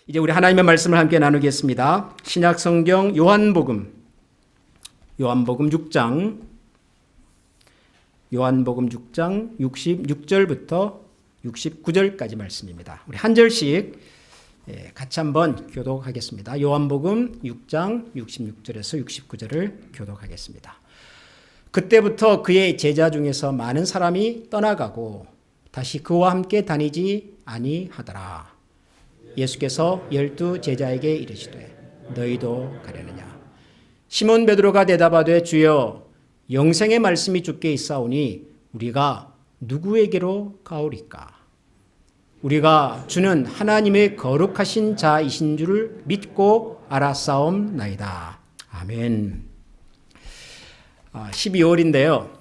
이제 우리 하나님의 말씀을 함께 나누겠습니다. 신약 성경 요한복음 6장 66절부터 69절까지 말씀입니다. 우리 한 절씩 같이 한번 교독하겠습니다. 요한복음 6장 66절에서 69절을 교독하겠습니다. 그때부터 그의 제자 중에서 많은 사람이 떠나가고 다시 그와 함께 다니지 아니하더라. 예수께서 12 제자에게 이르시되 너희도 가려느냐. 시몬 베드로가 대답하되 주여 영생의 말씀이 주께 있사오니 우리가 누구에게로 가오리까. 우리가 주는 하나님의 거룩하신 자이신 줄을 믿고 알았사옵나이다. 아멘. 12월인데요.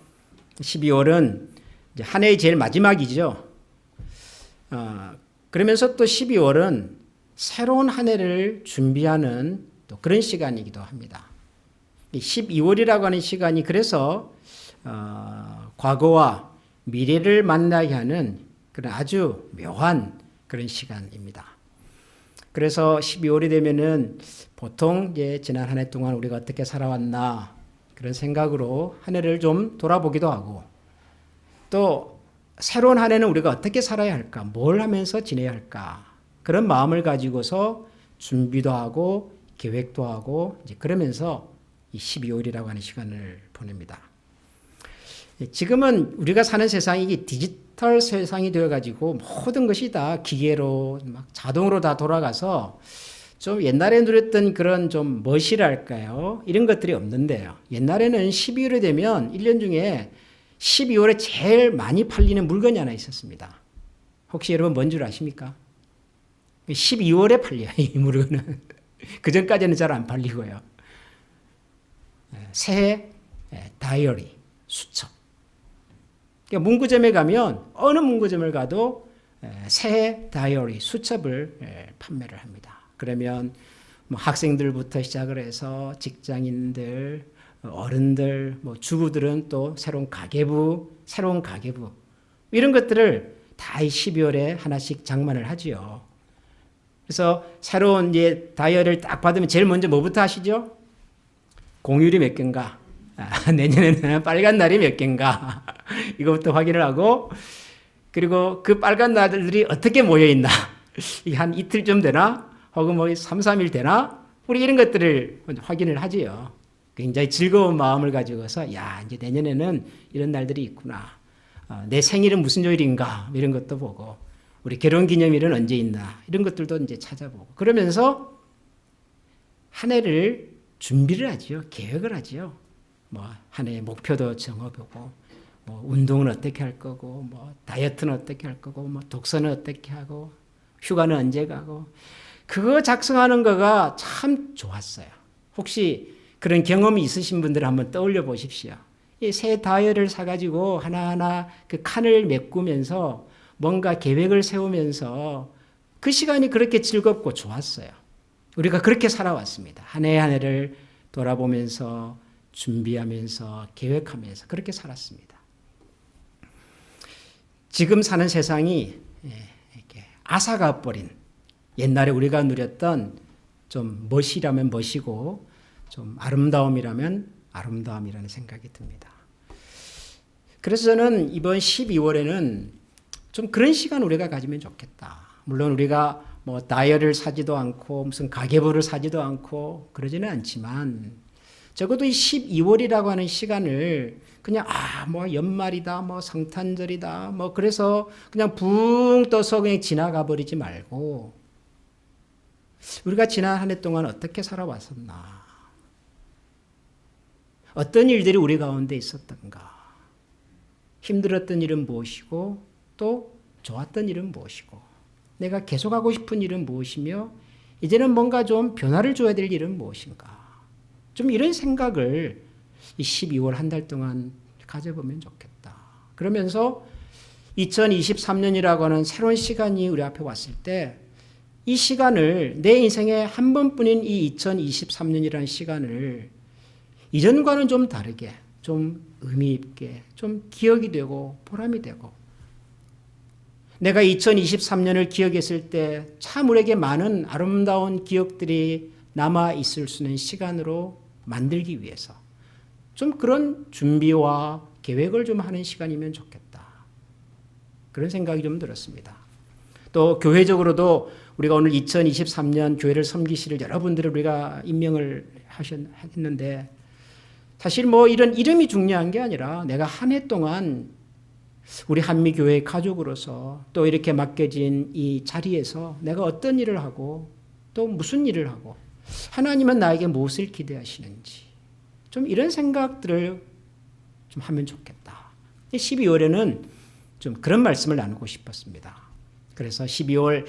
12월은 이제 한 해의 제일 마지막이죠. 그러면서 또 12월은 새로운 한 해를 준비하는 또 그런 시간이기도 합니다. 12월이라고 하는 시간이 그래서 과거와 미래를 만나게 하는 그런 아주 묘한 그런 시간입니다. 그래서 12월이 되면은 보통 이제 지난 한 해 동안 우리가 어떻게 살아왔나 그런 생각으로 한 해를 좀 돌아보기도 하고 또 새로운 한 해는 우리가 어떻게 살아야 할까? 뭘 하면서 지내야 할까? 그런 마음을 가지고서 준비도 하고 계획도 하고 이제 그러면서 이 12월이라고 하는 시간을 보냅니다. 지금은 우리가 사는 세상이 디지털 세상이 되어가지고 모든 것이 다 기계로 막 자동으로 다 돌아가서 좀 옛날에 누렸던 그런 좀 멋이랄까요? 이런 것들이 없는데요. 옛날에는 12월이 되면 1년 중에 12월에 제일 많이 팔리는 물건이 하나 있었습니다. 혹시 여러분 뭔 줄 아십니까? 12월에 팔려요, 이 물건은. 그 전까지는 잘 안 팔리고요. 새해 다이어리, 수첩. 그러니까 문구점에 가면 어느 문구점을 가도 새해 다이어리, 수첩을 판매를 합니다. 그러면 뭐 학생들부터 시작을 해서 직장인들, 어른들, 뭐 주부들은 또 새로운 가계부 이런 것들을 다 12월에 하나씩 장만을 하지요. 그래서 새로운 이제 다이어리를 딱 받으면 제일 먼저 뭐부터 하시죠? 공휴일이 몇 개인가? 내년에는 빨간 날이 몇 개인가? 이거부터 확인을 하고 그리고 그 빨간 날들이 어떻게 모여 있나? 이게 한 이틀쯤 되나? 혹은 뭐 3, 4일 되나? 우리 이런 것들을 확인을 하지요. 굉장히 즐거운 마음을 가지고서 야 이제 내년에는 이런 날들이 있구나. 내 생일은 무슨 요일인가 이런 것도 보고 우리 결혼기념일은 언제 있나 이런 것들도 이제 찾아보고 그러면서 한 해를 준비를 하지요. 계획을 하지요. 뭐 한 해의 목표도 정해보고 뭐 운동은 어떻게 할 거고 뭐 다이어트는 어떻게 할 거고 뭐 독서는 어떻게 하고 휴가는 언제 가고 그거 작성하는 거가 참 좋았어요. 혹시 그런 경험이 있으신 분들 한번 떠올려 보십시오. 이 새 다이어리를 사가지고 하나하나 그 칸을 메꾸면서 뭔가 계획을 세우면서 그 시간이 그렇게 즐겁고 좋았어요. 우리가 그렇게 살아왔습니다. 한 해 한 해를 돌아보면서 준비하면서 계획하면서 그렇게 살았습니다. 지금 사는 세상이 이렇게 앗아가 버린 옛날에 우리가 누렸던 좀 멋이라면 멋이고 좀 아름다움이라면 아름다움이라는 생각이 듭니다. 그래서 저는 이번 12월에는 좀 그런 시간 우리가 가지면 좋겠다. 물론 우리가 뭐 다이어리를 사지도 않고 무슨 가계부를 사지도 않고 그러지는 않지만 적어도 이 12월이라고 하는 시간을 그냥 뭐 연말이다 뭐 성탄절이다 뭐 그래서 그냥 붕 떠서 그냥 지나가 버리지 말고 우리가 지난 한 해 동안 어떻게 살아왔었나 어떤 일들이 우리 가운데 있었던가 힘들었던 일은 무엇이고 또 좋았던 일은 무엇이고 내가 계속하고 싶은 일은 무엇이며 이제는 뭔가 좀 변화를 줘야 될 일은 무엇인가 좀 이런 생각을 이 12월 한 달 동안 가져보면 좋겠다. 그러면서 2023년이라고 하는 새로운 시간이 우리 앞에 왔을 때 이 시간을 내 인생에 한 번뿐인 이 2023년이라는 시간을 이전과는 좀 다르게 좀 의미 있게 좀 기억이 되고 보람이 되고 내가 2023년을 기억했을 때 참 우리에게 많은 아름다운 기억들이 남아 있을 수 있는 시간으로 만들기 위해서 좀 그런 준비와 계획을 좀 하는 시간이면 좋겠다. 그런 생각이 좀 들었습니다. 또 교회적으로도 우리가 오늘 2023년 교회를 섬기시를 여러분들을 우리가 임명을 했는데 사실 뭐 이런 이름이 중요한 게 아니라 내가 한 해 동안 우리 한미교회 가족으로서 또 이렇게 맡겨진 이 자리에서 내가 어떤 일을 하고 또 무슨 일을 하고 하나님은 나에게 무엇을 기대하시는지 좀 이런 생각들을 좀 하면 좋겠다. 12월에는 좀 그런 말씀을 나누고 싶었습니다. 그래서 12월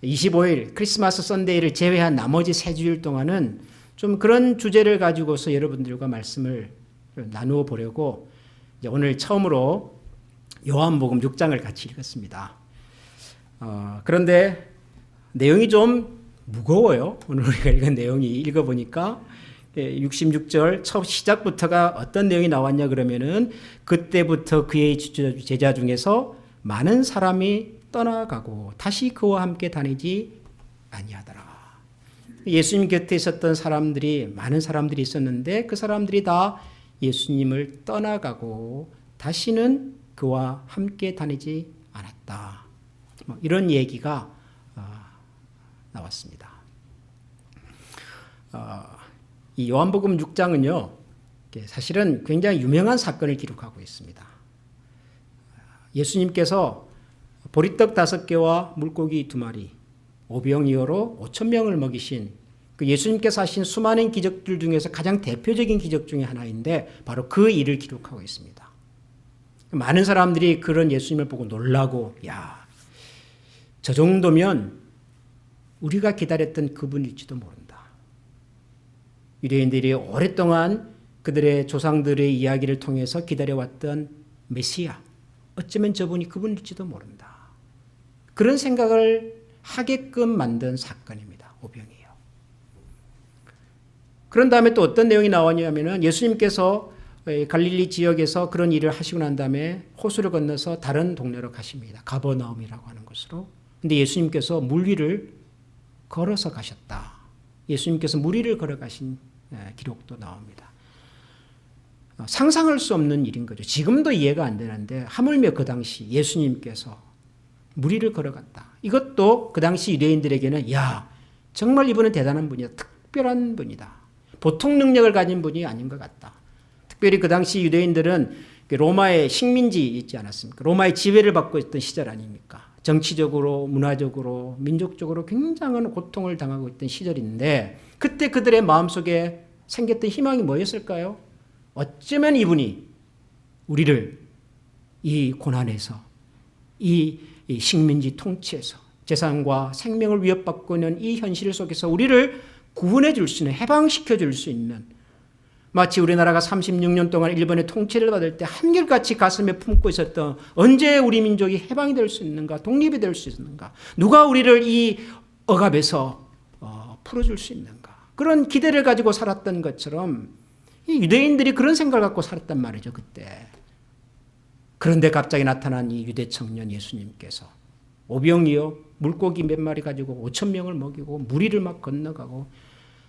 25일 크리스마스 선데이를 제외한 나머지 3주일 동안은 좀 그런 주제를 가지고서 여러분들과 말씀을 나누어 보려고 오늘 처음으로 요한복음 6장을 같이 읽었습니다. 그런데 내용이 좀 무거워요. 오늘 우리가 읽은 내용이 읽어보니까 66절 첫 시작부터가 어떤 내용이 나왔냐 그러면은 그때부터 그의 제자 중에서 많은 사람이 떠나가고 다시 그와 함께 다니지 아니하더라. 예수님 곁에 있었던 사람들이 많은 사람들이 있었는데 그 사람들이 다 예수님을 떠나가고 다시는 그와 함께 다니지 않았다. 이런 얘기가 나왔습니다. 이 요한복음 6장은요, 사실은 굉장히 유명한 사건을 기록하고 있습니다. 예수님께서 보리떡 5개와 물고기 2마리, 오병이어로 5,000명을 먹이신 그 예수님께서 하신 수많은 기적들 중에서 가장 대표적인 기적 중에 하나인데 바로 그 일을 기록하고 있습니다. 많은 사람들이 그런 예수님을 보고 놀라고 야, 저 정도면 우리가 기다렸던 그분일지도 모른다. 유대인들이 오랫동안 그들의 조상들의 이야기를 통해서 기다려왔던 메시아, 어쩌면 저분이 그분일지도 모른다. 그런 생각을 하게끔 만든 사건입니다. 오병이어. 그런 다음에 또 어떤 내용이 나왔냐면은 예수님께서 갈릴리 지역에서 그런 일을 하시고 난 다음에 호수를 건너서 다른 동네로 가십니다. 가버나움이라고 하는 곳으로. 근데 예수님께서 물 위를 걸어서 가셨다. 예수님께서 물 위를 걸어가신 기록도 나옵니다. 상상할 수 없는 일인 거죠. 지금도 이해가 안 되는데 하물며 그 당시 예수님께서 물 위를 걸어갔다. 이것도 그 당시 유대인들에게는 야, 정말 이분은 대단한 분이다. 특별한 분이다. 보통 능력을 가진 분이 아닌 것 같다. 특별히 그 당시 유대인들은 로마의 식민지 있지 않았습니까? 로마의 지배를 받고 있던 시절 아닙니까? 정치적으로, 문화적으로, 민족적으로 굉장한 고통을 당하고 있던 시절인데 그때 그들의 마음속에 생겼던 희망이 뭐였을까요? 어쩌면 이분이 우리를 이 고난에서 이 식민지 통치에서 재산과 생명을 위협받고 있는 이 현실 속에서 우리를 구원해 줄 수 있는, 해방시켜 줄 수 있는 마치 우리나라가 36년 동안 일본의 통치를 받을 때 한결같이 가슴에 품고 있었던 언제 우리 민족이 해방이 될 수 있는가, 독립이 될 수 있는가, 누가 우리를 이 억압에서 풀어줄 수 있는가, 그런 기대를 가지고 살았던 것처럼 이 유대인들이 그런 생각을 갖고 살았단 말이죠, 그때. 그런데 갑자기 나타난 이 유대 청년 예수님께서 오병이어 물고기 몇 마리 가지고 5,000명을 먹이고 무리를 막 건너가고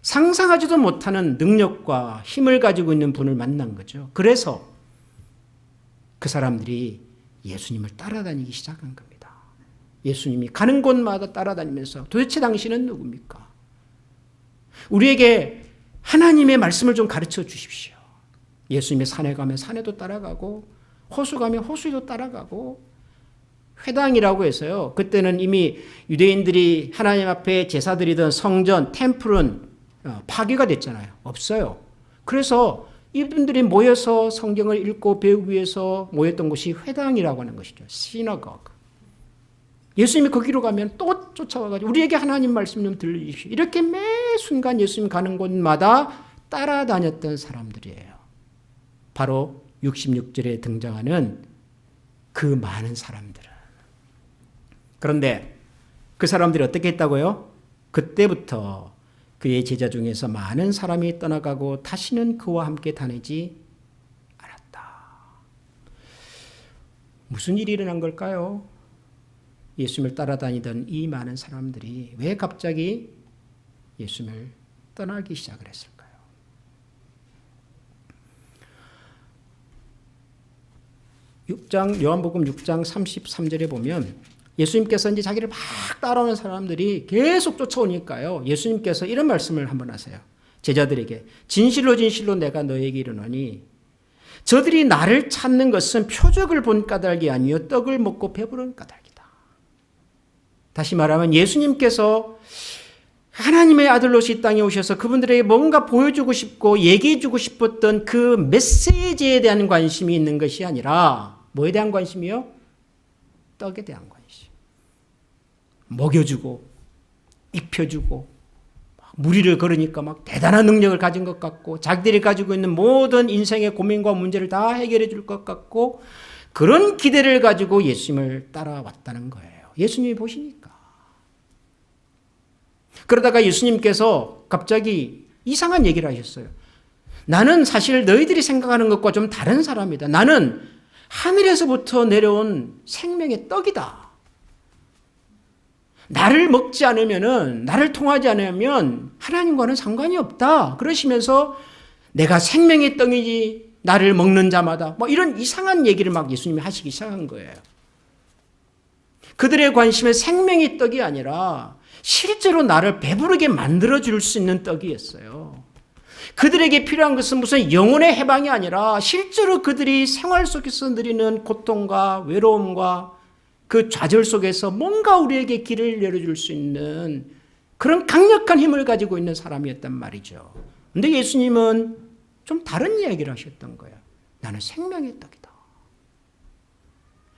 상상하지도 못하는 능력과 힘을 가지고 있는 분을 만난 거죠. 그래서 그 사람들이 예수님을 따라다니기 시작한 겁니다. 예수님이 가는 곳마다 따라다니면서 도대체 당신은 누굽니까? 우리에게 하나님의 말씀을 좀 가르쳐 주십시오. 예수님의 산에 가면 산에도 따라가고 호수 가면 호수에도 따라가고 회당이라고 해서요. 그때는 이미 유대인들이 하나님 앞에 제사 드리던 성전, 템플은 파괴가 됐잖아요. 없어요. 그래서 이분들이 모여서 성경을 읽고 배우기 위해서 모였던 곳이 회당이라고 하는 것이죠. 시너거그. 예수님이 거기로 가면 또 쫓아와가지고 우리에게 하나님 말씀 좀 들려주십시오. 이렇게 매 순간 예수님 가는 곳마다 따라다녔던 사람들이에요. 바로 66절에 등장하는 그 많은 사람들은. 그런데 그 사람들이 어떻게 했다고요? 그때부터 그의 제자 중에서 많은 사람이 떠나가고 다시는 그와 함께 다니지 않았다. 무슨 일이 일어난 걸까요? 예수님을 따라다니던 이 많은 사람들이 왜 갑자기 예수님을 떠나기 시작을 했을까요? 요한복음 6장 33절에 보면 예수님께서 이제 자기를 막 따라오는 사람들이 계속 쫓아오니까요. 예수님께서 이런 말씀을 한번 하세요. 제자들에게 진실로 진실로 내가 너에게 이르노니 저들이 나를 찾는 것은 표적을 본 까닭이 아니요 떡을 먹고 배부른 까닭이다. 다시 말하면 예수님께서 하나님의 아들로서 이 땅에 오셔서 그분들에게 뭔가 보여주고 싶고 얘기해주고 싶었던 그 메시지에 대한 관심이 있는 것이 아니라 뭐에 대한 관심이요? 떡에 대한 관심. 먹여주고 입혀주고 무리를 걸으니까 막 대단한 능력을 가진 것 같고 자기들이 가지고 있는 모든 인생의 고민과 문제를 다 해결해 줄 것 같고 그런 기대를 가지고 예수님을 따라왔다는 거예요. 예수님이 보시니까. 그러다가 예수님께서 갑자기 이상한 얘기를 하셨어요. 나는 사실 너희들이 생각하는 것과 좀 다른 사람이다. 나는 하늘에서부터 내려온 생명의 떡이다. 나를 먹지 않으면은, 나를 통하지 않으면 하나님과는 상관이 없다. 그러시면서 내가 생명의 떡이지 나를 먹는 자마다 뭐 이런 이상한 얘기를 막 예수님이 하시기 시작한 거예요. 그들의 관심은 생명의 떡이 아니라 실제로 나를 배부르게 만들어줄 수 있는 떡이었어요. 그들에게 필요한 것은 무슨 영혼의 해방이 아니라 실제로 그들이 생활 속에서 누리는 고통과 외로움과 그 좌절 속에서 뭔가 우리에게 길을 열어줄 수 있는 그런 강력한 힘을 가지고 있는 사람이었단 말이죠. 그런데 예수님은 좀 다른 이야기를 하셨던 거예요. 나는 생명의 떡이다.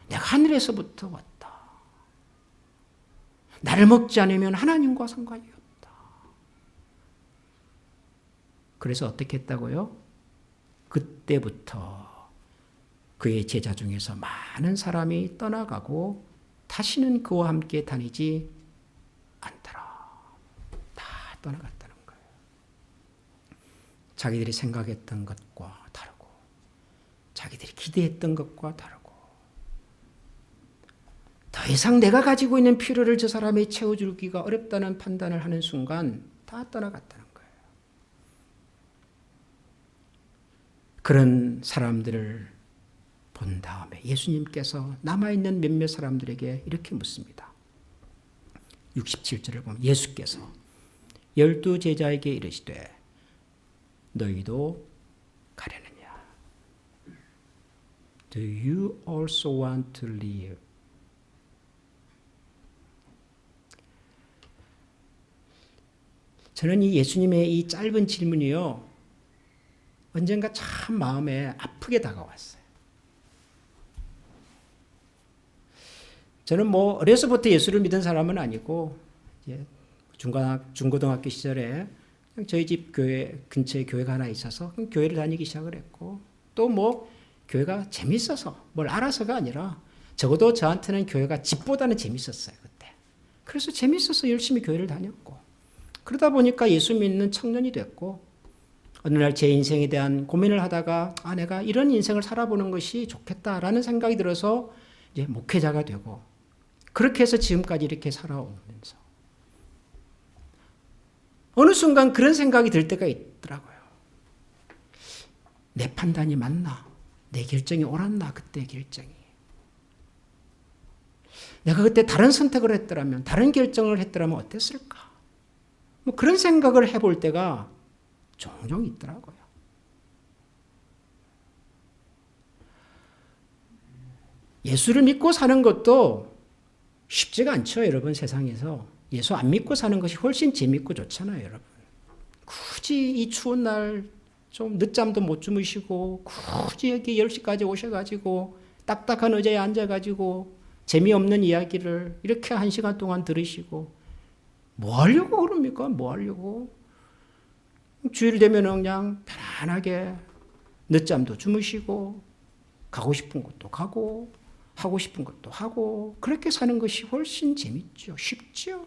내가 하늘에서부터 왔다. 나를 먹지 않으면 하나님과 상관이 없다. 그래서 어떻게 했다고요? 그때부터 그의 제자 중에서 많은 사람이 떠나가고 다시는 그와 함께 다니지 않더라. 다 떠나갔다는 거예요. 자기들이 생각했던 것과 다르고 자기들이 기대했던 것과 다르고 더 이상 내가 가지고 있는 필요를 저 사람이 채워주기가 어렵다는 판단을 하는 순간 다 떠나갔다는 거예요. 그런 사람들을 본 다음에 예수님께서 남아있는 몇몇 사람들에게 이렇게 묻습니다. 67절을 보면 예수께서 12 제자에게 이르시되 너희도 가려느냐? Do you also want to leave? 저는 이 예수님의 이 짧은 질문이요. 언젠가 참 마음에 아프게 다가왔어요. 저는 뭐 어려서부터 예수를 믿은 사람은 아니고 이제 중고등학교 시절에 저희 집 교회 근처에 교회가 하나 있어서 교회를 다니기 시작을 했고 또 뭐 교회가 재밌어서 뭘 알아서가 아니라 적어도 저한테는 교회가 집보다는 재밌었어요 그때. 그래서 재밌어서 열심히 교회를 다녔고 그러다 보니까 예수 믿는 청년이 됐고 어느 날 제 인생에 대한 고민을 하다가 내가 이런 인생을 살아보는 것이 좋겠다라는 생각이 들어서 이제 목회자가 되고 그렇게 해서 지금까지 이렇게 살아오면서 어느 순간 그런 생각이 들 때가 있더라고요. 내 판단이 맞나? 내 결정이 옳았나? 그때 결정이. 내가 그때 다른 선택을 했더라면, 다른 결정을 했더라면 어땠을까? 뭐 그런 생각을 해볼 때가 종종 있더라고요. 예수를 믿고 사는 것도 쉽지가 않죠, 여러분. 세상에서 예수 안 믿고 사는 것이 훨씬 재밌고 좋잖아요, 여러분. 굳이 이 추운 날 좀 늦잠도 못 주무시고 굳이 여기 10시까지 오셔가지고 딱딱한 의자에 앉아가지고 재미없는 이야기를 이렇게 1시간 동안 들으시고 뭐 하려고 그럽니까? 뭐 하려고? 주일 되면 그냥 편안하게 늦잠도 주무시고 가고 싶은 곳도 가고 하고 싶은 것도 하고 그렇게 사는 것이 훨씬 재밌죠. 쉽죠.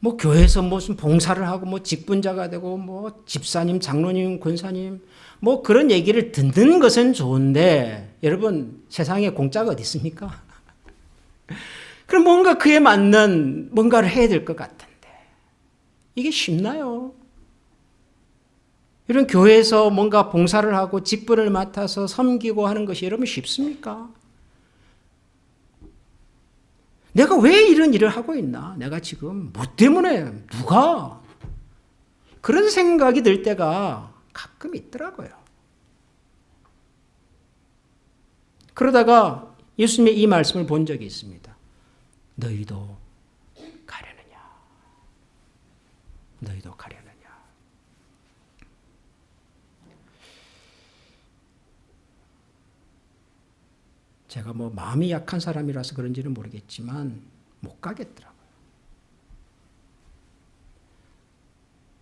뭐 교회에서 무슨 봉사를 하고 뭐 직분자가 되고 뭐 집사님, 장로님, 권사님 뭐 그런 얘기를 듣는 것은 좋은데 여러분 세상에 공짜가 어디 있습니까? 그럼 뭔가 그에 맞는 뭔가를 해야 될 것 같은데 이게 쉽나요? 이런 교회에서 뭔가 봉사를 하고 직분을 맡아서 섬기고 하는 것이 여러분 쉽습니까? 내가 왜 이런 일을 하고 있나? 내가 지금 뭐 때문에 누가? 그런 생각이 들 때가 가끔 있더라고요. 그러다가 예수님의 이 말씀을 본 적이 있습니다. 너희도 가려느냐? 너희도 가려느냐? 제가 뭐 마음이 약한 사람이라서 그런지는 모르겠지만 못 가겠더라고요.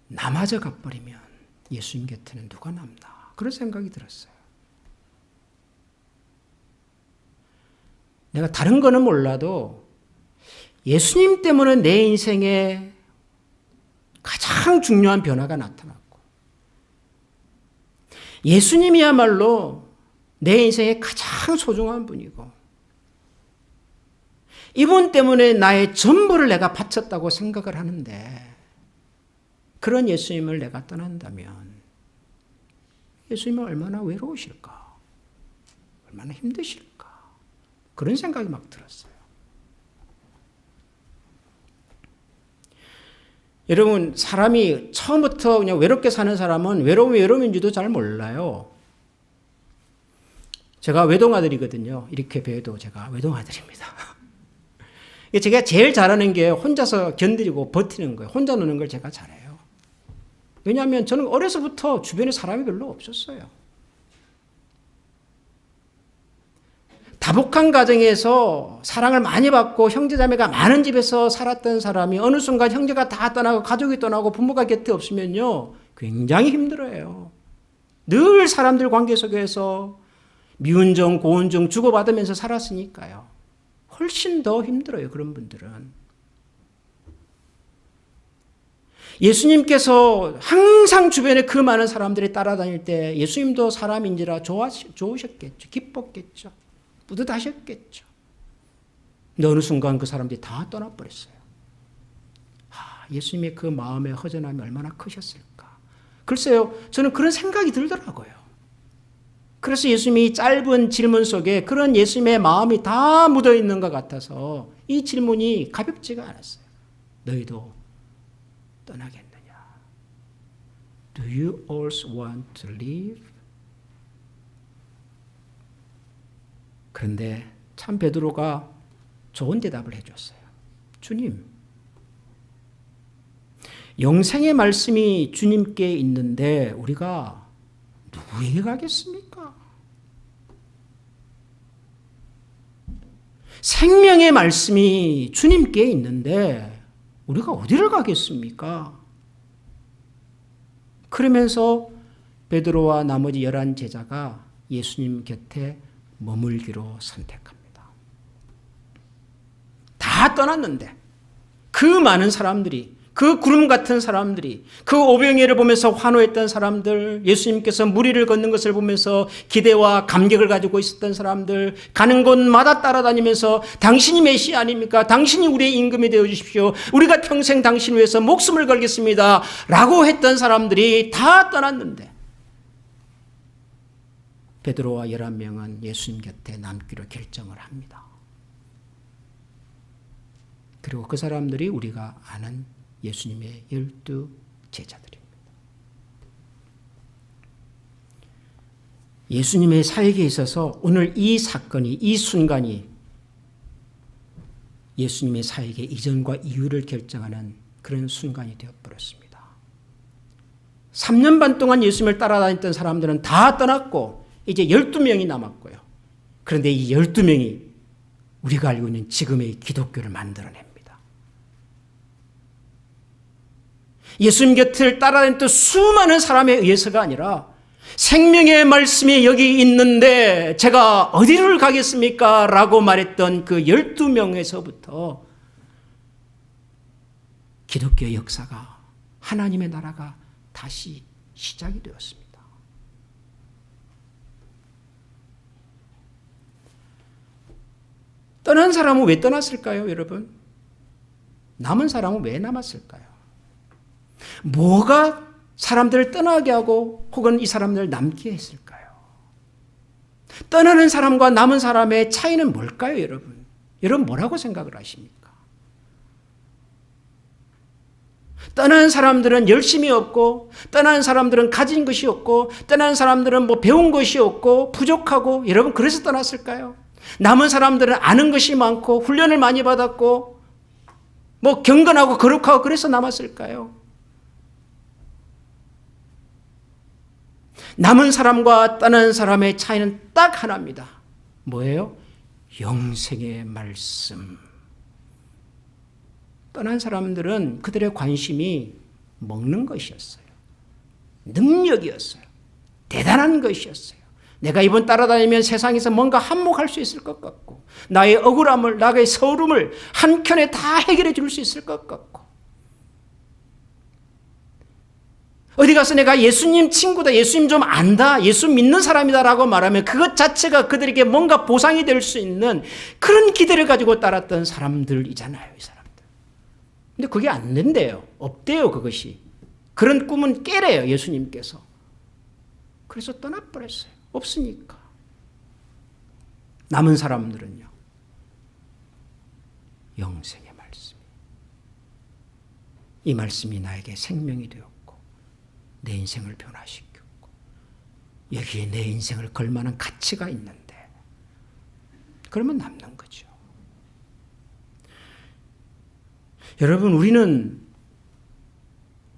나마저 가버리면 예수님 곁에는 누가 남나? 그런 생각이 들었어요. 내가 다른 거는 몰라도 예수님 때문에 내 인생에 가장 중요한 변화가 나타났고 예수님이야말로 내 인생에 가장 소중한 분이고 이분 때문에 나의 전부를 내가 바쳤다고 생각을 하는데 그런 예수님을 내가 떠난다면 예수님은 얼마나 외로우실까? 얼마나 힘드실까? 그런 생각이 막 들었어요. 여러분, 사람이 처음부터 그냥 외롭게 사는 사람은 외로움이 외로움인지도 잘 몰라요. 제가 외동아들이거든요. 이렇게 뵈도 제가 외동아들입니다. 제가 제일 잘하는 게 혼자서 견디고 버티는 거예요. 혼자 노는 걸 제가 잘해요. 왜냐하면 저는 어려서부터 주변에 사람이 별로 없었어요. 다복한 가정에서 사랑을 많이 받고 형제자매가 많은 집에서 살았던 사람이 어느 순간 형제가 다 떠나고 가족이 떠나고 부모가 곁에 없으면요. 굉장히 힘들어요. 늘 사람들 관계 속에서 미운정, 고운정 주고받으면서 살았으니까요. 훨씬 더 힘들어요. 그런 분들은. 예수님께서 항상 주변에 그 많은 사람들이 따라다닐 때 예수님도 사람인지라 좋으셨겠죠. 기뻤겠죠. 뿌듯하셨겠죠. 근데 어느 순간 그 사람들이 다 떠나버렸어요. 예수님의 그 마음의 허전함이 얼마나 크셨을까. 글쎄요. 저는 그런 생각이 들더라고요. 그래서 예수님이 짧은 질문 속에 그런 예수님의 마음이 다 묻어있는 것 같아서 이 질문이 가볍지가 않았어요. 너희도 떠나겠느냐? Do you also want to leave? 그런데 참 베드로가 좋은 대답을 해줬어요. 주님, 영생의 말씀이 주님께 있는데 우리가 누구에게 가겠습니까? 생명의 말씀이 주님께 있는데 우리가 어디를 가겠습니까? 그러면서 베드로와 나머지 11 제자가 예수님 곁에 머물기로 선택합니다. 다 떠났는데 그 많은 사람들이 그 구름 같은 사람들이 그 오병이어를 보면서 환호했던 사람들 예수님께서 무리를 걷는 것을 보면서 기대와 감격을 가지고 있었던 사람들 가는 곳마다 따라다니면서 당신이 메시아 아닙니까? 당신이 우리의 임금이 되어주십시오. 우리가 평생 당신을 위해서 목숨을 걸겠습니다. 라고 했던 사람들이 다 떠났는데 베드로와 11명은 예수님 곁에 남기로 결정을 합니다. 그리고 그 사람들이 우리가 아는 예수님의 12 제자들입니다. 예수님의 사역에 있어서 오늘 이 사건이, 이 순간이 예수님의 사역의 이전과 이후를 결정하는 그런 순간이 되어버렸습니다. 3년 반 동안 예수님을 따라다녔던 사람들은 다 떠났고 이제 12명이 남았고요. 그런데 이 12명이 우리가 알고 있는 지금의 기독교를 만들어냅니다. 예수님 곁을 따라다녔던 수많은 사람에 의해서가 아니라 생명의 말씀이 여기 있는데 제가 어디를 가겠습니까? 라고 말했던 그 12명에서부터 기독교의 역사가 하나님의 나라가 다시 시작이 되었습니다. 떠난 사람은 왜 떠났을까요, 여러분? 남은 사람은 왜 남았을까요? 뭐가 사람들을 떠나게 하고 혹은 이 사람들을 남게 했을까요? 떠나는 사람과 남은 사람의 차이는 뭘까요, 여러분? 여러분 뭐라고 생각을 하십니까? 떠나는 사람들은 열심이 없고, 떠나는 사람들은 가진 것이 없고, 떠나는 사람들은 뭐 배운 것이 없고 부족하고, 여러분 그래서 떠났을까요? 남은 사람들은 아는 것이 많고 훈련을 많이 받았고 뭐 경건하고 거룩하고 그래서 남았을까요? 남은 사람과 떠나는 사람의 차이는 딱 하나입니다. 뭐예요? 영생의 말씀. 떠난 사람들은 그들의 관심이 먹는 것이었어요. 능력이었어요. 대단한 것이었어요. 내가 이번 따라다니면 세상에서 뭔가 한몫할 수 있을 것 같고, 나의 억울함을, 나의 서름을 한켠에 다 해결해 줄 수 있을 것 같고, 어디 가서 내가 예수님 친구다, 예수님 좀 안다, 예수 믿는 사람이다라고 말하면 그것 자체가 그들에게 뭔가 보상이 될 수 있는 그런 기대를 가지고 따랐던 사람들이잖아요, 이 사람들. 근데 그게 안 된대요. 없대요, 그것이. 그런 꿈은 깨래요, 예수님께서. 그래서 떠나버렸어요. 없으니까. 남은 사람들은요, 영생의 말씀. 이 말씀이 나에게 생명이 되었고 내 인생을 변화시켰고 여기에 내 인생을 걸 만한 가치가 있는데, 그러면 남는 거죠. 여러분, 우리는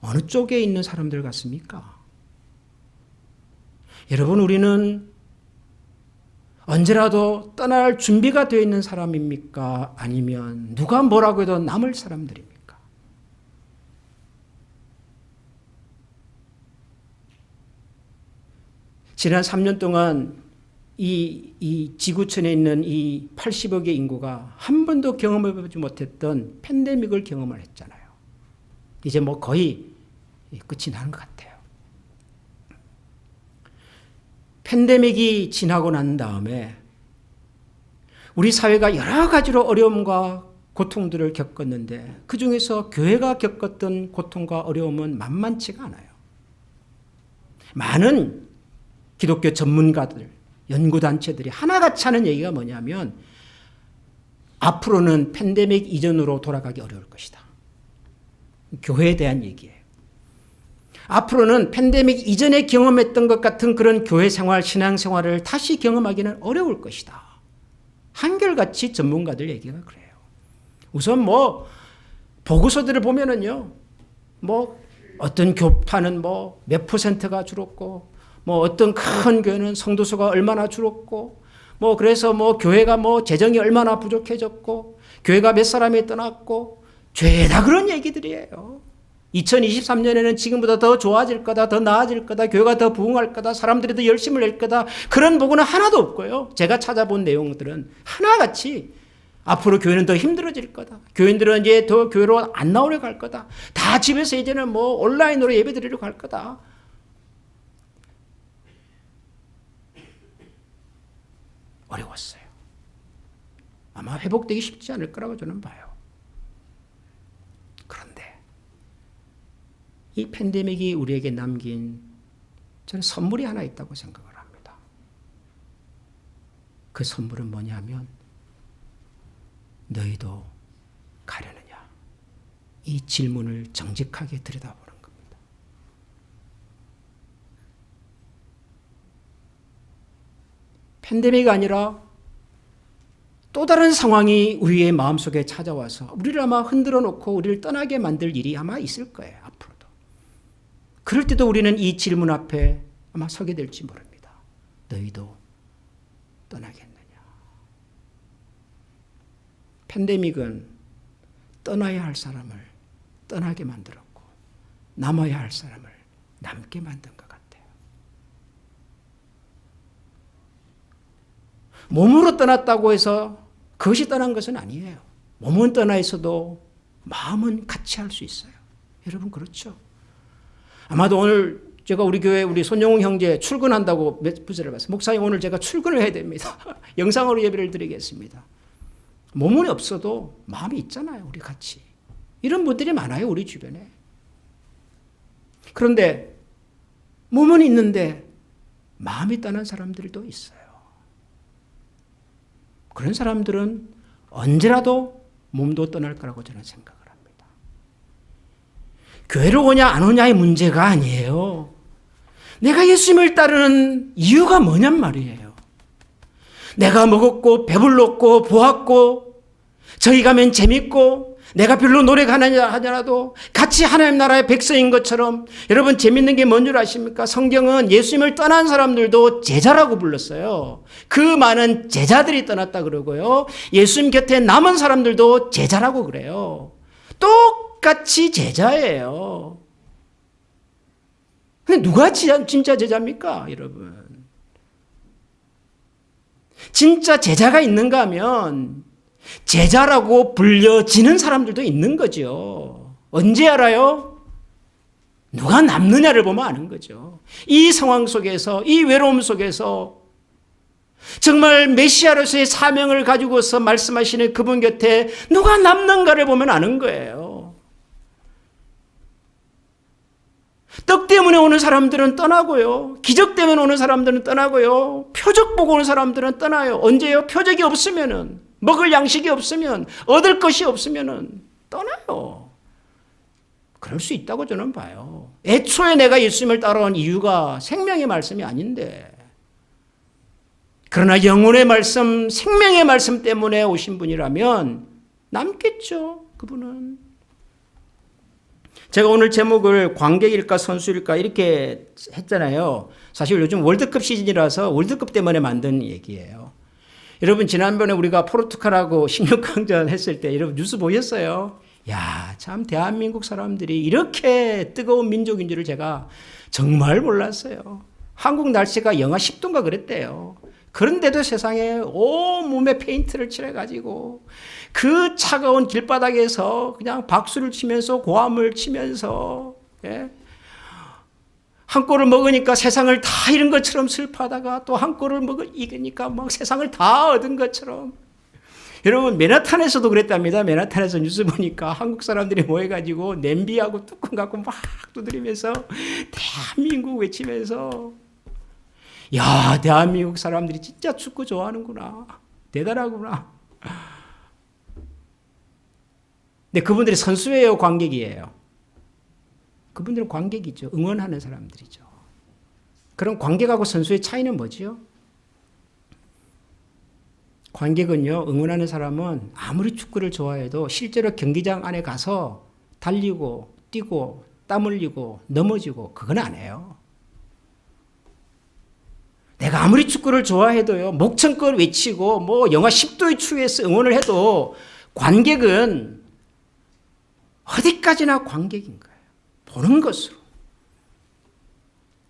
어느 쪽에 있는 사람들 같습니까? 여러분, 우리는 언제라도 떠날 준비가 되어 있는 사람입니까? 아니면 누가 뭐라고 해도 남을 사람들입니까? 지난 3년 동안 이 지구촌에 있는 이 80억의 인구가 한 번도 경험해보지 못했던 팬데믹을 경험을 했잖아요. 이제 뭐 거의 끝이 나는 것 같아요. 팬데믹이 지나고 난 다음에 우리 사회가 여러 가지로 어려움과 고통들을 겪었는데, 그 중에서 교회가 겪었던 고통과 어려움은 만만치가 않아요. 많은 기독교 전문가들, 연구단체들이 하나같이 하는 얘기가 뭐냐면, 앞으로는 팬데믹 이전으로 돌아가기 어려울 것이다. 교회에 대한 얘기예요. 앞으로는 팬데믹 이전에 경험했던 것 같은 그런 교회 생활, 신앙 생활을 다시 경험하기는 어려울 것이다. 한결같이 전문가들 얘기가 그래요. 우선 뭐 보고서들을 보면은요, 뭐 어떤 교파는 뭐 몇 %가 줄었고, 뭐 어떤 큰 교회는 성도수가 얼마나 줄었고, 뭐 그래서 뭐 교회가 뭐 재정이 얼마나 부족해졌고, 교회가 몇 사람이 떠났고, 죄다 그런 얘기들이에요. 2023년에는 지금보다 더 좋아질 거다, 더 나아질 거다, 교회가 더 부흥할 거다, 사람들이 더 열심을 낼 거다, 그런 보고는 하나도 없고요. 제가 찾아본 내용들은 하나같이 앞으로 교회는 더 힘들어질 거다, 교인들은 이제 더 교회로 안 나오려고 할 거다, 다 집에서 이제는 뭐 온라인으로 예배 드리려고 할 거다. 어려웠어요. 아마 회복되기 쉽지 않을 거라고 저는 봐요. 그런데 이 팬데믹이 우리에게 남긴 저는 선물이 하나 있다고 생각을 합니다. 그 선물은 뭐냐면, 너희도 가려느냐? 이 질문을 정직하게 들여다보는 겁니다. 팬데믹이 아니라 또 다른 상황이 우리의 마음속에 찾아와서 우리를 아마 흔들어 놓고 우리를 떠나게 만들 일이 아마 있을 거예요, 앞으로도. 그럴 때도 우리는 이 질문 앞에 아마 서게 될지 모릅니다. 너희도 떠나겠느냐? 팬데믹은 떠나야 할 사람을 떠나게 만들었고, 남아야 할 사람을 남게 만든 것 같아요. 몸으로 떠났다고 해서 그것이 떠난 것은 아니에요. 몸은 떠나 있어도 마음은 같이 할 수 있어요. 여러분 그렇죠? 아마도 오늘 제가 우리 교회 우리 손영웅 형제 출근한다고 몇 부제를 봤어요. 목사님 오늘 제가 출근을 해야 됩니다. 영상으로 예배를 드리겠습니다. 몸은 없어도 마음이 있잖아요. 우리 같이. 이런 분들이 많아요. 우리 주변에. 그런데 몸은 있는데 마음이 떠난 사람들도 있어요. 그런 사람들은 언제라도 몸도 떠날 거라고 저는 생각을 합니다. 교회로 오냐 안 오냐의 문제가 아니에요. 내가 예수님을 따르는 이유가 뭐냔 말이에요. 내가 먹었고 배불렀고 보았고 저희 가면 재밌고 내가 별로 노래가 하냐라도 같이 하나님 나라의 백성인 것처럼. 여러분 재밌는 게 뭔 줄 아십니까? 성경은 예수님을 떠난 사람들도 제자라고 불렀어요. 그 많은 제자들이 떠났다 그러고요. 예수님 곁에 남은 사람들도 제자라고 그래요. 똑같이 제자예요. 근데 누가 진짜 제자입니까, 여러분? 진짜 제자가 있는가 하면 제자라고 불려지는 사람들도 있는 거죠. 언제 알아요? 누가 남느냐를 보면 아는 거죠. 이 상황 속에서, 이 외로움 속에서 정말 메시아로서의 사명을 가지고서 말씀하시는 그분 곁에 누가 남는가를 보면 아는 거예요. 떡 때문에 오는 사람들은 떠나고요. 기적 때문에 오는 사람들은 떠나고요. 표적 보고 오는 사람들은 떠나요. 언제요? 표적이 없으면은, 먹을 양식이 없으면, 얻을 것이 없으면은 떠나요. 그럴 수 있다고 저는 봐요. 애초에 내가 예수님을 따라온 이유가 생명의 말씀이 아닌데, 그러나 영혼의 말씀, 생명의 말씀 때문에 오신 분이라면 남겠죠, 그분은. 제가 오늘 제목을 관객일까 선수일까 이렇게 했잖아요. 사실 요즘 월드컵 시즌이라서 월드컵 때문에 만든 얘기예요. 여러분 지난번에 우리가 포르투갈하고 16강전 했을 때 여러분 뉴스 보셨어요? 야, 참 대한민국 사람들이 이렇게 뜨거운 민족인 줄을 제가 정말 몰랐어요. 한국 날씨가 영하 10도인가 그랬대요. 그런데도 세상에 온몸에 페인트를 칠해가지고 그 차가운 길바닥에서 그냥 박수를 치면서 고함을 치면서, 예? 한 골을 먹으니까 세상을 다 잃은 것처럼 슬퍼하다가 또 한 골을 이기니까 막 세상을 다 얻은 것처럼. 여러분 맨하탄에서도 그랬답니다. 맨하탄에서 뉴스 보니까 한국 사람들이 모여가지고 냄비하고 뚜껑 갖고 막 두드리면서 대한민국 외치면서, 야, 대한민국 사람들이 진짜 축구 좋아하는구나. 대단하구나. 근데 그분들이 선수예요, 관객이에요? 그분들은 관객이죠. 응원하는 사람들이죠. 그럼 관객하고 선수의 차이는 뭐지요? 관객은요, 응원하는 사람은 아무리 축구를 좋아해도 실제로 경기장 안에 가서 달리고 뛰고 땀 흘리고 넘어지고 그건 안 해요. 내가 아무리 축구를 좋아해도요, 목청껏 외치고 뭐 영하 10도의 추위에서 응원을 해도 관객은 어디까지나 관객인 거예요. 보는 것으로.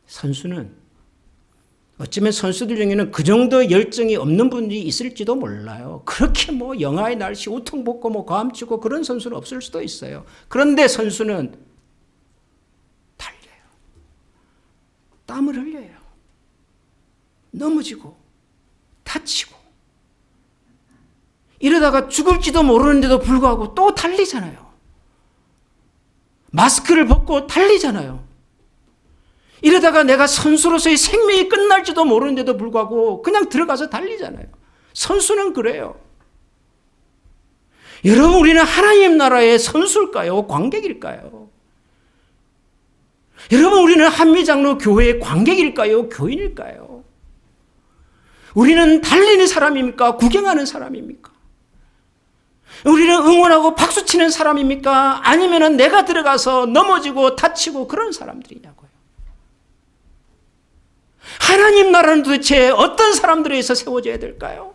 선수는 어쩌면 선수들 중에는 그 정도 열정이 없는 분들이 있을지도 몰라요. 그렇게 뭐 영하의 날씨 우통 벗고 뭐 과음 치고 그런 선수는 없을 수도 있어요. 그런데 선수는 달려요. 땀을 흘려요. 넘어지고 다치고 이러다가 죽을지도 모르는데도 불구하고 또 달리잖아요. 마스크를 벗고 달리잖아요. 이러다가 내가 선수로서의 생명이 끝날지도 모르는데도 불구하고 그냥 들어가서 달리잖아요. 선수는 그래요. 여러분, 우리는 하나님 나라의 선수일까요? 관객일까요? 여러분, 우리는 한미장로 교회의 관객일까요? 교인일까요? 우리는 달리는 사람입니까? 구경하는 사람입니까? 우리는 응원하고 박수치는 사람입니까? 아니면 내가 들어가서 넘어지고 다치고 그런 사람들이냐고요. 하나님 나라는 도대체 어떤 사람들에 의해서 세워져야 될까요?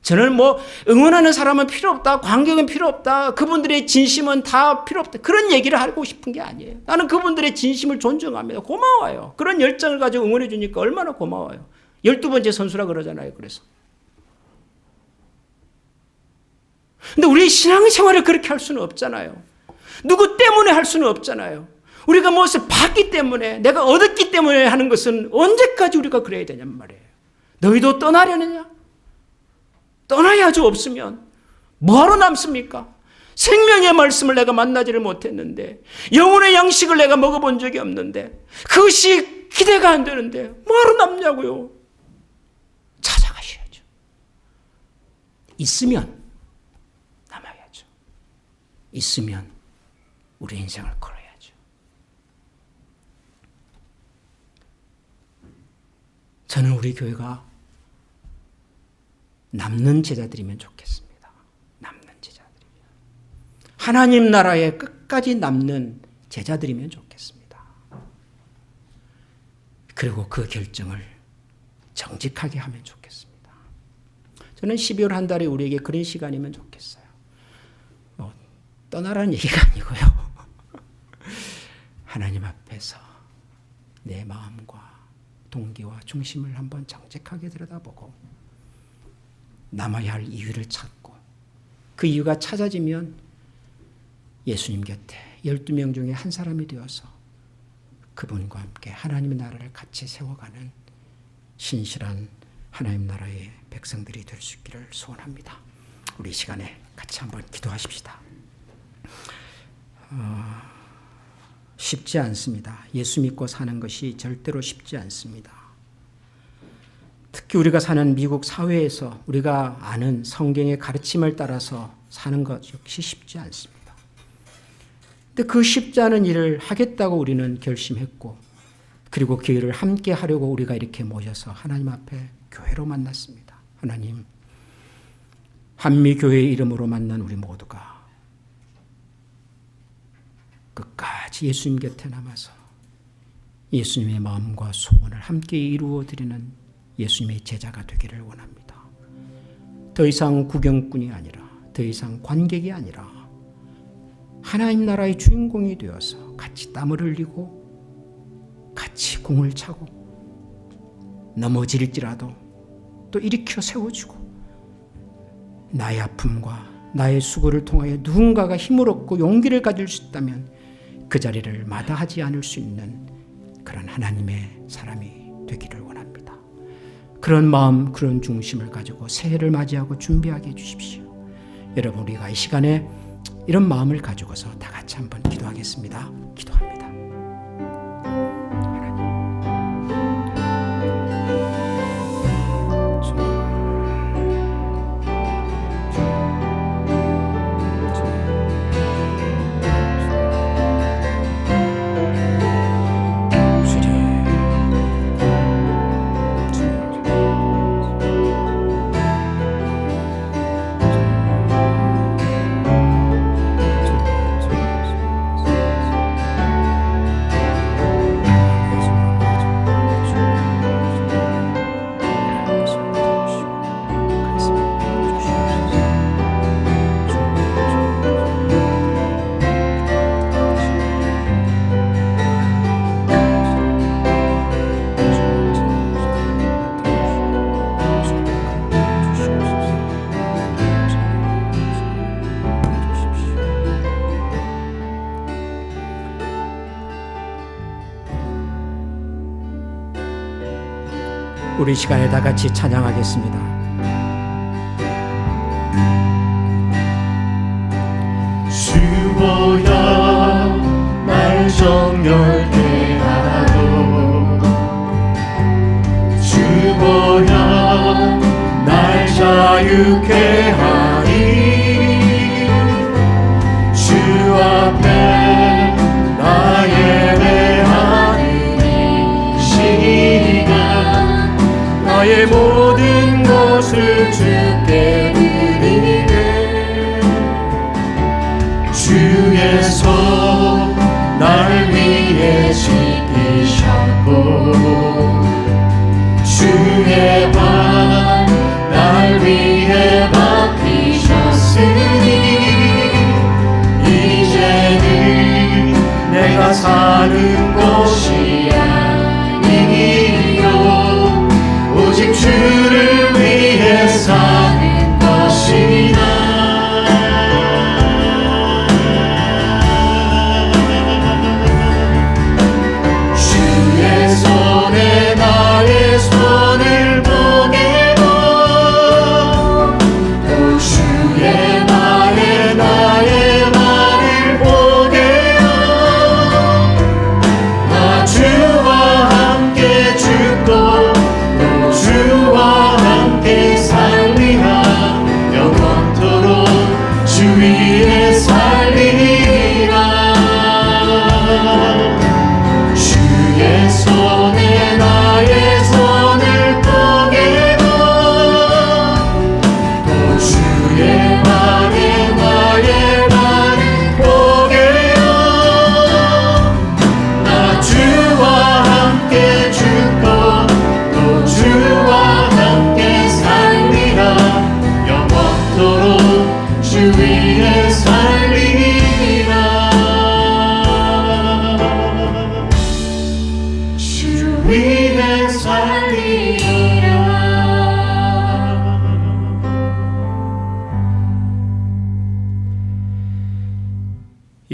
저는 뭐 응원하는 사람은 필요 없다, 관객은 필요 없다, 그분들의 진심은 다 필요 없다, 그런 얘기를 하고 싶은 게 아니에요. 나는 그분들의 진심을 존중합니다. 고마워요. 그런 열정을 가지고 응원해 주니까 얼마나 고마워요. 12번째 선수라 그러잖아요. 그래서. 근데 우리 신앙생활을 그렇게 할 수는 없잖아요. 누구 때문에 할 수는 없잖아요. 우리가 무엇을 받기 때문에, 내가 얻었기 때문에 하는 것은 언제까지 우리가 그래야 되냔 말이에요. 너희도 떠나려느냐? 떠나야죠. 없으면 뭐하러 남습니까? 생명의 말씀을 내가 만나지를 못했는데, 영혼의 양식을 내가 먹어본 적이 없는데, 그것이 기대가 안 되는데 뭐하러 남냐고요. 찾아가셔야죠. 있으면 남아야죠. 있으면 우리 인생을 걸어야죠. 저는 우리 교회가 남는 제자들이면 좋겠습니다. 남는 제자들이면. 하나님 나라에 끝까지 남는 제자들이면 좋겠습니다. 그리고 그 결정을 정직하게 하면 좋겠습니다. 저는 12월 한 달에 우리에게 그런 시간이면 좋겠어요. 떠나라는 얘기가 아니고요. 하나님 앞에서 내 마음과 동기와 중심을 한번 정직하게 들여다보고 남아야 할 이유를 찾고, 그 이유가 찾아지면 예수님 곁에 12명 중에 한 사람이 되어서 그분과 함께 하나님의 나라를 같이 세워가는 신실한 하나님 나라의 백성들이 될 수 있기를 소원합니다. 우리 이 시간에 같이 한번 기도하십시다. 쉽지 않습니다. 예수 믿고 사는 것이 절대로 쉽지 않습니다. 특히 우리가 사는 미국 사회에서 우리가 아는 성경의 가르침을 따라서 사는 것 역시 쉽지 않습니다. 근데 그 쉽지 않은 일을 하겠다고 우리는 결심했고, 그리고 그 일을 함께 하려고 우리가 이렇게 모여서 하나님 앞에 교회로 만났습니다. 하나님, 한미교회의 이름으로 만난 우리 모두가 끝까지 예수님 곁에 남아서 예수님의 마음과 소원을 함께 이루어드리는 예수님의 제자가 되기를 원합니다. 더 이상 구경꾼이 아니라, 더 이상 관객이 아니라 하나님 나라의 주인공이 되어서 같이 땀을 흘리고 같이 공을 차고 넘어질지라도 또 일으켜 세워주고, 나의 아픔과 나의 수고를 통하여 누군가가 힘을 얻고 용기를 가질 수 있다면 그 자리를 마다하지 않을 수 있는 그런 하나님의 사람이 되기를 원합니다. 그런 마음, 그런 중심을 가지고 새해를 맞이하고 준비하게 해주십시오. 여러분, 우리가 이 시간에 이런 마음을 가지고서 다 같이 한번 기도하겠습니다. 기도합니다. 우리 시간에 다 같이 찬양하겠습니다. 주보야 날 정결케 하고, 주보야 날 자유케 하리. 주 앞에 나 예배하는 이 시간, 나의 모든 것을 주께 드리네. 주께서 날 위해 지키셨고, 주의 발 날 위해 박히셨으니, 이제는 내가 사는 것이 아니요 오직 주를 위해 사는 것이다. 주의 손에 나의 손을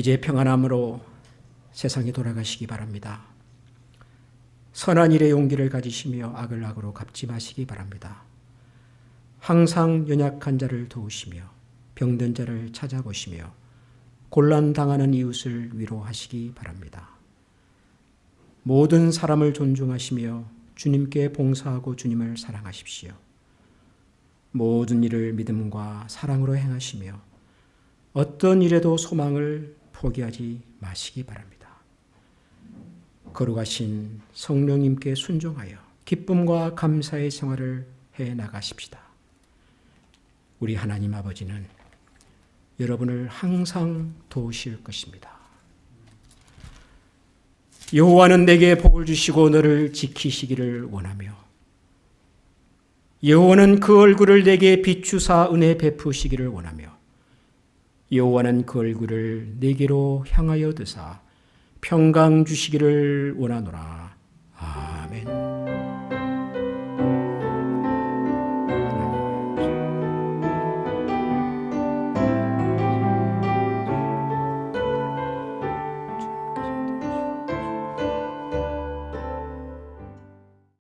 이제 평안함으로 세상에 돌아가시기 바랍니다. 선한 일에 용기를 가지시며 악을 악으로 갚지 마시기 바랍니다. 항상 연약한 자를 도우시며 병든 자를 찾아보시며 곤란당하는 이웃을 위로하시기 바랍니다. 모든 사람을 존중하시며 주님께 봉사하고 주님을 사랑하십시오. 모든 일을 믿음과 사랑으로 행하시며 어떤 일에도 소망을 포기하지 마시기 바랍니다. 거룩하신 성령님께 순종하여 기쁨과 감사의 생활을 해 나가십시다. 우리 하나님 아버지는 여러분을 항상 도우실 것입니다. 여호와는 내게 복을 주시고 너를 지키시기를 원하며 여호와는 그 얼굴을 내게 비추사 은혜 베푸시기를 원하며 여호와는 그 얼굴을 내게로 향하여 드사 평강 주시기를 원하노라. 아멘.